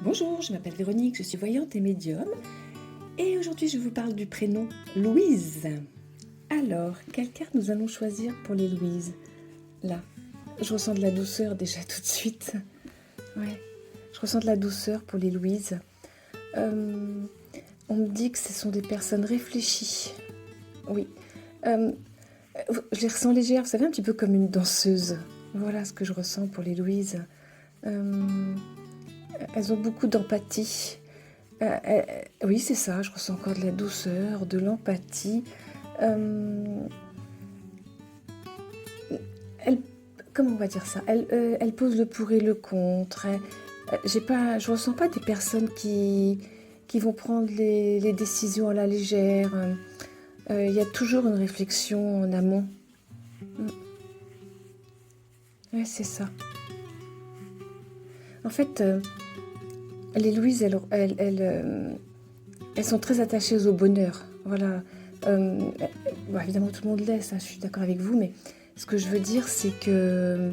Bonjour, je m'appelle Véronique, je suis voyante et médium et aujourd'hui je vous parle du prénom Louise. Alors, quelle carte nous allons choisir pour les Louises? Là, je ressens de la douceur déjà tout de suite. Ouais, je ressens de la douceur pour les Louises. On me dit que ce sont des personnes réfléchies. Oui, je les ressens légères, vous savez, un petit peu comme une danseuse. Voilà ce que je ressens pour les Louises. Elles ont beaucoup d'empathie. Oui, c'est ça, je ressens encore de la douceur, de l'empathie. Elle, comment on va dire ça, elle pose le pour et le contre. Je ressens pas des personnes qui vont prendre les décisions à la légère. Il y a toujours une réflexion en amont. Ouais, c'est ça. En fait, les Louises, elles sont très attachées au bonheur. Voilà. Bon, évidemment, tout le monde l'est, ça, je suis d'accord avec vous, mais ce que je veux dire, c'est que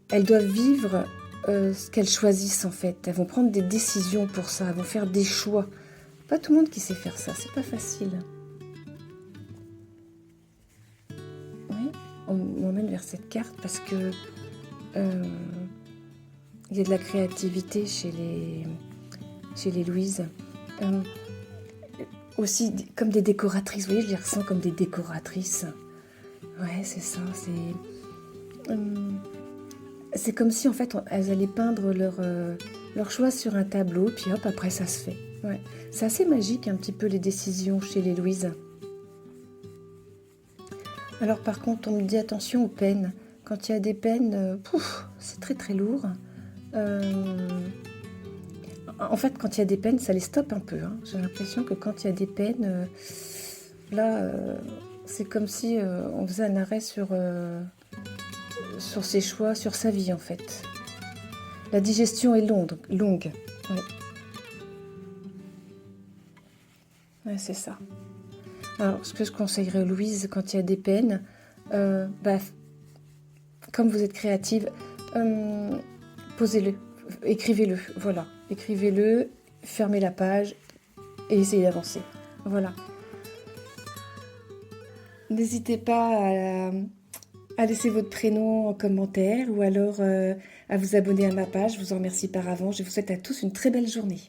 elles doivent vivre ce qu'elles choisissent, en fait. Elles vont prendre des décisions pour ça, elles vont faire des choix. Pas tout le monde qui sait faire ça, c'est pas facile. Oui, on m'emmène vers cette carte parce que il y a de la créativité chez les Louises. Aussi comme des décoratrices, vous voyez, je les ressens comme des décoratrices. Ouais, c'est ça, c'est comme si en fait elles allaient peindre leur choix sur un tableau, puis hop, après ça se fait. Ouais. C'est assez magique un petit peu les décisions chez les Louises. Alors par contre, on me dit attention aux peines. Quand il y a des peines, c'est très très lourd. En fait, quand il y a des peines, ça les stoppe un peu. Hein. J'ai l'impression que quand il y a des peines, là, c'est comme si on faisait un arrêt sur ses choix, sur sa vie en fait. La digestion est longue. Oui. Ouais, c'est ça. Alors, ce que je conseillerais à Louise quand il y a des peines, comme vous êtes créative, posez-le, écrivez-le, voilà. Écrivez-le, fermez la page et essayez d'avancer. Voilà. N'hésitez pas à laisser votre prénom en commentaire ou alors à vous abonner à ma page. Je vous en remercie par avance. Je vous souhaite à tous une très belle journée.